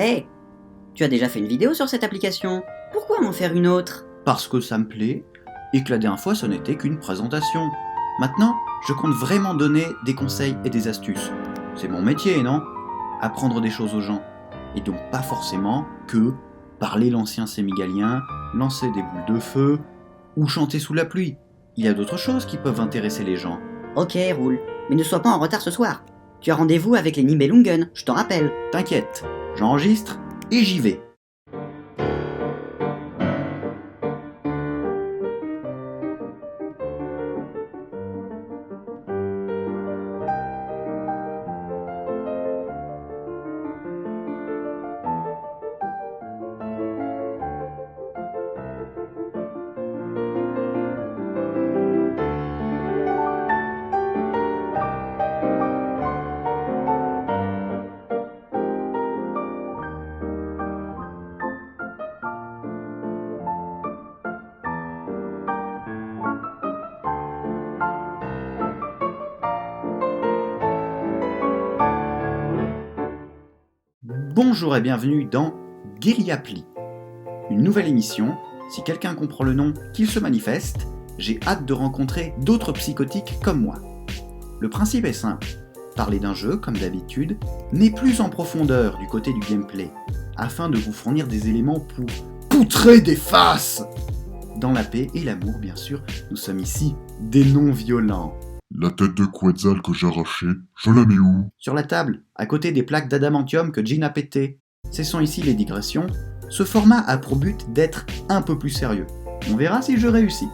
Hé, tu as déjà fait une vidéo sur cette application. Pourquoi m'en faire une autre? Parce que ça me plaît, et que la dernière fois ce n'était qu'une présentation. Maintenant, je compte vraiment donner des conseils et des astuces. C'est mon métier, non? Apprendre des choses aux gens. Et donc pas forcément que parler l'ancien sémigalien, lancer des boules de feu, ou chanter sous la pluie. Il y a d'autres choses qui peuvent intéresser les gens. Ok, roule. Mais ne sois pas en retard ce soir. Tu as rendez-vous avec les Nibelungen, je t'en rappelle. T'inquiète, j'enregistre et j'y vais. Bonjour et bienvenue dans Guerilla-Pli, une nouvelle émission. Si quelqu'un comprend le nom, qu'il se manifeste. J'ai hâte de rencontrer d'autres psychotiques comme moi. Le principe est simple, parler d'un jeu comme d'habitude, mais plus en profondeur du côté du gameplay, afin de vous fournir des éléments pour poutrer des faces. Dans la paix et l'amour, bien sûr, nous sommes ici des non-violents. La tête de Quetzal que j'ai arrachée, je la mets où? Sur la table, à côté des plaques d'adamantium que Jean a pétées. Cessons ici les digressions. Ce format a pour but d'être un peu plus sérieux. On verra si je réussis.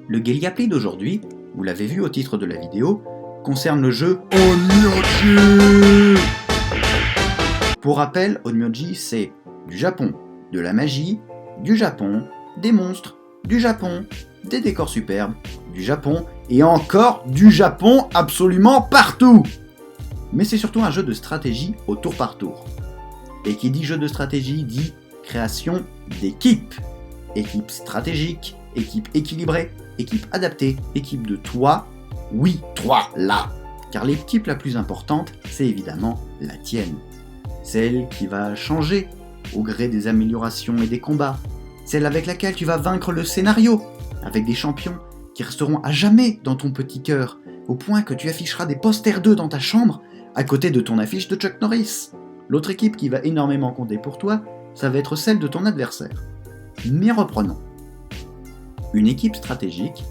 Le Guerilla-Pli d'aujourd'hui, vous l'avez vu au titre de la vidéo, concerne le jeu Onmyoji. Pour rappel, Onmyoji c'est du Japon, de la magie, du Japon, des monstres, du Japon, des décors superbes, du Japon, et encore du Japon absolument partout. Mais c'est surtout un jeu de stratégie au tour par tour. Et qui dit jeu de stratégie dit création d'équipe. Équipe stratégique, équipe équilibrée, équipe adaptée, équipe de toi. Oui, toi, là. Car l'équipe la plus importante, c'est évidemment la tienne. Celle qui va changer au gré des améliorations et des combats. Celle avec laquelle tu vas vaincre le scénario, avec des champions qui resteront à jamais dans ton petit cœur, au point que tu afficheras des posters d'eux dans ta chambre, à côté de ton affiche de Chuck Norris. L'autre équipe qui va énormément compter pour toi, ça va être celle de ton adversaire. Mais reprenons. Une équipe stratégique,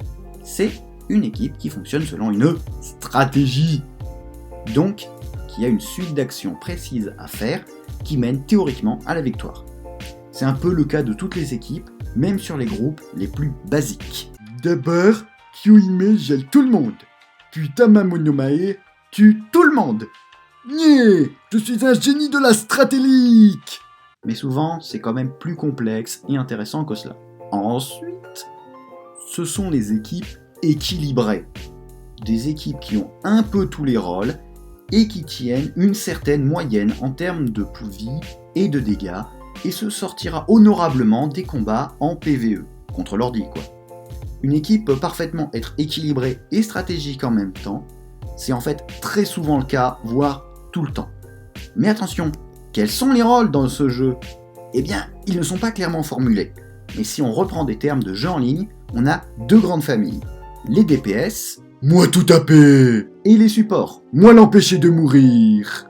c'est une équipe qui fonctionne selon une stratégie. Donc, qui a une suite d'actions précises à faire, qui mène théoriquement à la victoire. C'est un peu le cas de toutes les équipes, même sur les groupes les plus basiques. D'abord, Kyohime gèle tout le monde. Puis Tamamonomae tue tout le monde. Nyeh, je suis un génie de la stratégique. Mais souvent, c'est quand même plus complexe et intéressant que cela. Ensuite, ce sont les équipes équilibrées. Des équipes qui ont un peu tous les rôles et qui tiennent une certaine moyenne en termes de vie et de dégâts et se sortira honorablement des combats en PvE, contre l'ordi quoi. Une équipe peut parfaitement être équilibrée et stratégique en même temps, c'est en fait très souvent le cas, voire tout le temps. Mais attention, quels sont les rôles dans ce jeu? Eh bien, ils ne sont pas clairement formulés. Mais si on reprend des termes de jeu en ligne, on a deux grandes familles. Les DPS, moi tout taper, et les supports, moi l'empêcher de mourir.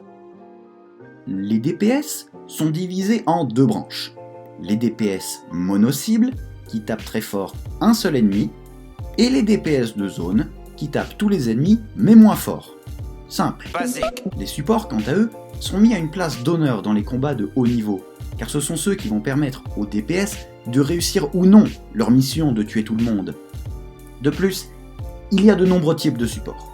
Les DPS sont divisés en deux branches. Les DPS mono-cibles, qui tapent très fort un seul ennemi, et les DPS de zone, qui tapent tous les ennemis, mais moins fort. Simple. Basique. Les supports, quant à eux, sont mis à une place d'honneur dans les combats de haut niveau, car ce sont ceux qui vont permettre aux DPS de réussir ou non leur mission de tuer tout le monde. De plus, il y a de nombreux types de supports.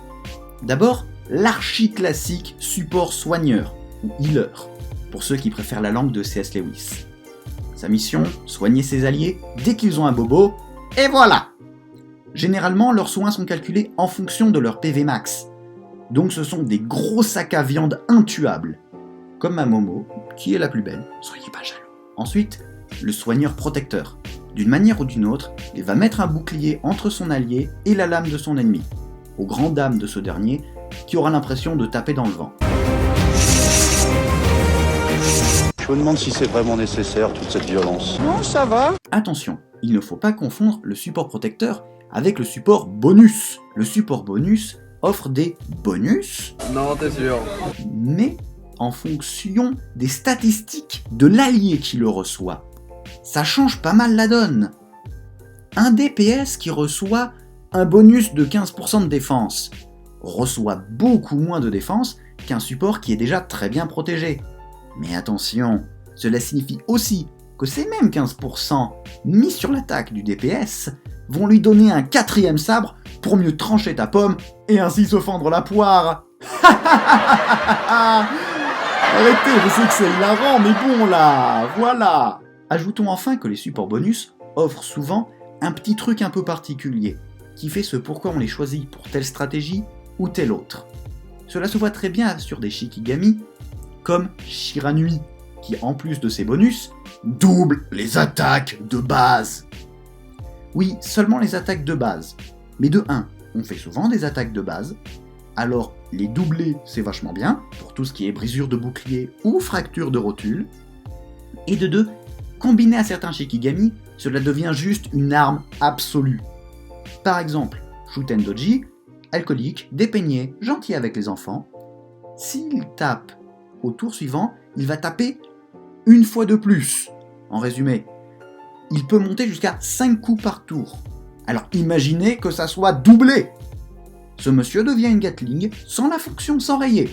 D'abord, l'archi-classique support soigneur, ou healer, pour ceux qui préfèrent la langue de C.S. Lewis. Sa mission, soigner ses alliés dès qu'ils ont un bobo, et voilà! Généralement, leurs soins sont calculés en fonction de leur PV max. Donc ce sont des gros sacs à viande intuables. Comme ma Momo, qui est la plus belle, soyez pas jaloux. Ensuite, le soigneur protecteur. D'une manière ou d'une autre, il va mettre un bouclier entre son allié et la lame de son ennemi, aux grandes dames de ce dernier, qui aura l'impression de taper dans le vent. Je me demande si c'est vraiment nécessaire, toute cette violence. Non, ça va. Attention, il ne faut pas confondre le support protecteur avec le support bonus. Le support bonus offre des bonus, Non, t'es sûr. mais en fonction des statistiques de l'allié qui le reçoit. Ça change pas mal la donne. Un DPS qui reçoit un bonus de 15% de défense reçoit beaucoup moins de défense qu'un support qui est déjà très bien protégé. Mais attention, cela signifie aussi que ces mêmes 15% mis sur l'attaque du DPS vont lui donner un 4e sabre pour mieux trancher ta pomme et ainsi se fendre la poire. Arrêtez, je sais que c'est hilarant, mais bon là, voilà. Ajoutons enfin que les supports bonus offrent souvent un petit truc un peu particulier, qui fait ce pourquoi on les choisit pour telle stratégie ou telle autre. Cela se voit très bien sur des Shikigami, comme Shiranui, qui en plus de ses bonus, double les attaques de base. Oui, seulement les attaques de base. Mais de 1, on fait souvent des attaques de base, alors les doubler c'est vachement bien, pour tout ce qui est brisure de bouclier ou fracture de rotule, et de 2, combiné à certains Shikigami, cela devient juste une arme absolue. Par exemple, Shuten Doji, alcoolique, dépeigné, gentil avec les enfants, s'il tape au tour suivant, il va taper une fois de plus. En résumé, il peut monter jusqu'à 5 coups par tour. Alors imaginez que ça soit doublé. Ce monsieur devient une Gatling sans la fonction s'enrayer.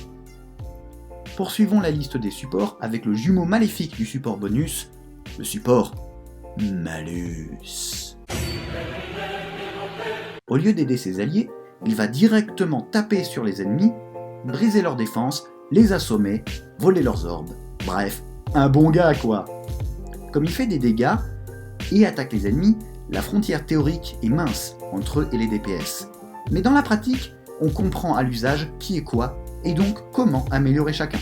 Poursuivons la liste des supports avec le jumeau maléfique du support bonus, le support malus. Au lieu d'aider ses alliés, il va directement taper sur les ennemis, briser leur défense, les assommer, voler leurs orbes. Bref, un bon gars quoi. Comme il fait des dégâts et attaque les ennemis, la frontière théorique est mince entre eux et les DPS. Mais dans la pratique, on comprend à l'usage qui est quoi et donc comment améliorer chacun.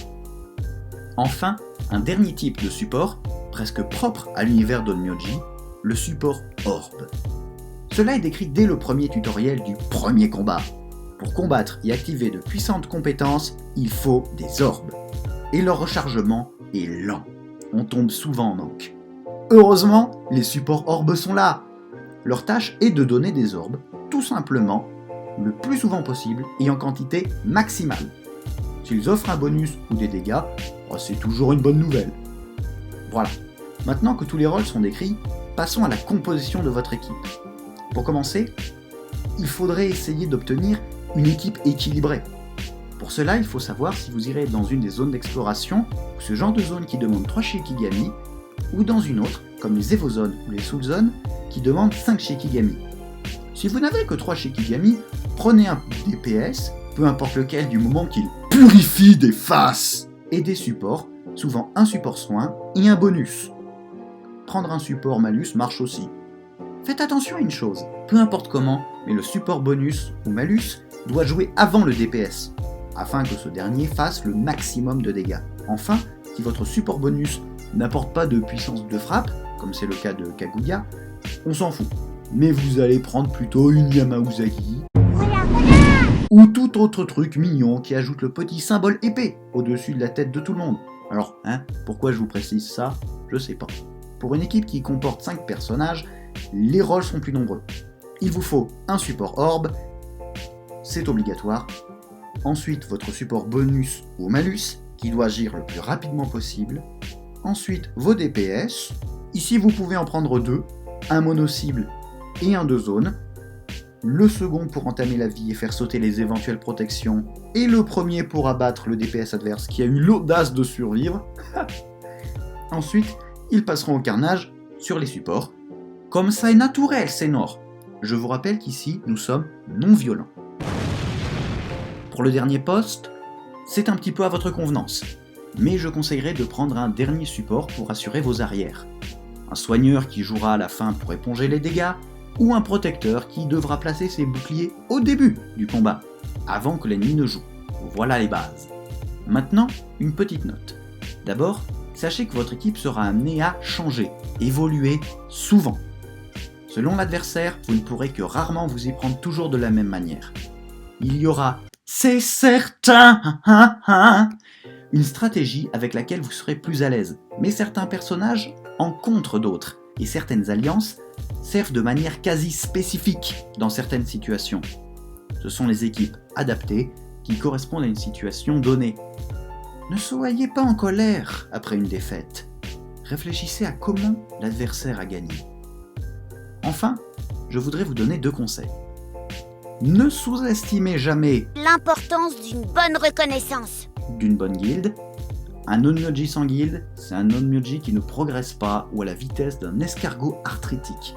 Enfin, un dernier type de support, presque propre à l'univers d'Onmyoji, le support orbe. Cela est décrit dès le premier tutoriel du premier combat. Pour combattre et activer de puissantes compétences, il faut des orbes. Et leur rechargement est lent. On tombe souvent en manque. Heureusement, les supports orbes sont là. Leur tâche est de donner des orbes, tout simplement, le plus souvent possible et en quantité maximale. S'ils offrent un bonus ou des dégâts, c'est toujours une bonne nouvelle. Voilà. Maintenant que tous les rôles sont décrits, passons à la composition de votre équipe. Pour commencer, il faudrait essayer d'obtenir une équipe équilibrée. Pour cela, il faut savoir si vous irez dans une des zones d'exploration, ou ce genre de zone qui demande 3 Shikigami, ou dans une autre, comme les Evozones ou les Soul Zones, qui demandent 5 Shikigami. Si vous n'avez que 3 Shikigami, prenez un DPS, peu importe lequel du moment qu'il purifie des faces, et des supports, souvent un support soin et un bonus. Prendre un support malus marche aussi. Faites attention à une chose, peu importe comment, mais le support bonus ou malus doit jouer avant le DPS, afin que ce dernier fasse le maximum de dégâts. Enfin, si votre support bonus n'apporte pas de puissance de frappe, comme c'est le cas de Kaguya, on s'en fout. Mais vous allez prendre plutôt une Yamauzagi, ou tout autre truc mignon qui ajoute le petit symbole épée au-dessus de la tête de tout le monde. Alors, pourquoi je vous précise ça? Je sais pas. Pour une équipe qui comporte 5 personnages, les rôles sont plus nombreux. Il vous faut un support orbe, c'est obligatoire. Ensuite, votre support bonus ou malus, qui doit agir le plus rapidement possible. Ensuite, vos DPS. Ici, vous pouvez en prendre 2, un mono-cible et un de zone. Le second pour entamer la vie et faire sauter les éventuelles protections, et le premier pour abattre le DPS adverse qui a eu l'audace de survivre. Ensuite, ils passeront au carnage sur les supports. Comme ça est naturel, Senor. Je vous rappelle qu'ici, nous sommes non violents. Pour le dernier poste, c'est un petit peu à votre convenance, mais je conseillerais de prendre un dernier support pour assurer vos arrières. Un soigneur qui jouera à la fin pour éponger les dégâts, ou un protecteur qui devra placer ses boucliers au début du combat, avant que l'ennemi ne joue. Voilà les bases. Maintenant, une petite note. D'abord, sachez que votre équipe sera amenée à changer, évoluer souvent. Selon l'adversaire, vous ne pourrez que rarement vous y prendre toujours de la même manière. Il y aura, c'est certain, une stratégie avec laquelle vous serez plus à l'aise. Mais certains personnages en contre d'autres, et certaines alliances servent de manière quasi spécifique dans certaines situations. Ce sont les équipes adaptées qui correspondent à une situation donnée. Ne soyez pas en colère après une défaite. Réfléchissez à comment l'adversaire a gagné. Enfin, je voudrais vous donner 2 conseils. Ne sous-estimez jamais L'importance d'une bonne reconnaissance. d'une bonne guilde. Un onmyoji sans guilde, c'est un onmyoji qui ne progresse pas ou à la vitesse d'un escargot arthritique.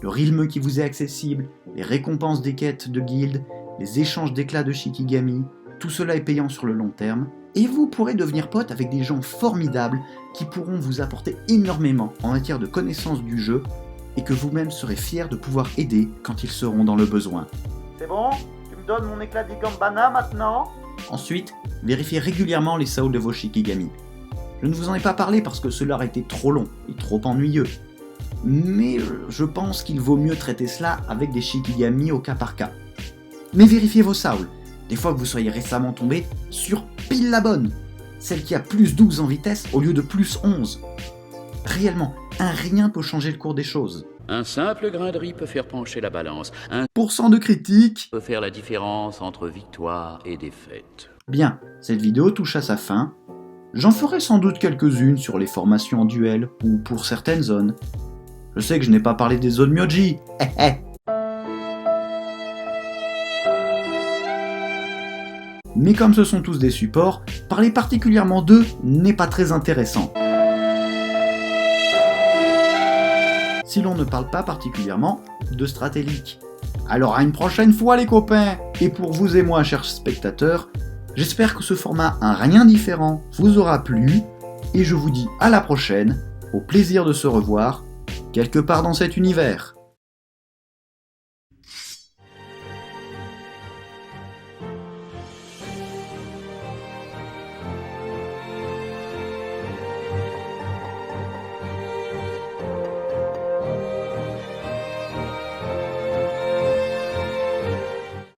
Le rythme qui vous est accessible, les récompenses des quêtes de guilde, les échanges d'éclats de Shikigami, tout cela est payant sur le long terme, et vous pourrez devenir pote avec des gens formidables qui pourront vous apporter énormément en matière de connaissance du jeu et que vous-même serez fiers de pouvoir aider quand ils seront dans le besoin. C'est bon? Tu me donnes mon éclat d'Igambana maintenant? Ensuite, vérifiez régulièrement les saules de vos Shikigami. Je ne vous en ai pas parlé parce que cela aurait été trop long et trop ennuyeux. Mais je pense qu'il vaut mieux traiter cela avec des Shikigami au cas par cas. Mais vérifiez vos saules. Des fois que vous soyez récemment tombé sur pile la bonne, celle qui a plus 12 en vitesse au lieu de plus 11. Réellement, un rien peut changer le cours des choses. Un simple grain de riz peut faire pencher la balance. Un Pourcent de critique. peut faire la différence entre victoire et défaite. Bien, cette vidéo touche à sa fin. J'en ferai sans doute quelques-unes sur les formations en duel ou pour certaines zones. Je sais que je n'ai pas parlé des zones Myoji. Mais comme ce sont tous des supports, parler particulièrement d'eux n'est pas très intéressant. Si l'on ne parle pas particulièrement de Stratélique. Alors à une prochaine fois les copains. Et pour vous et moi, chers spectateurs, j'espère que ce format Un rien différent vous aura plu, et je vous dis à la prochaine, au plaisir de se revoir, quelque part dans cet univers.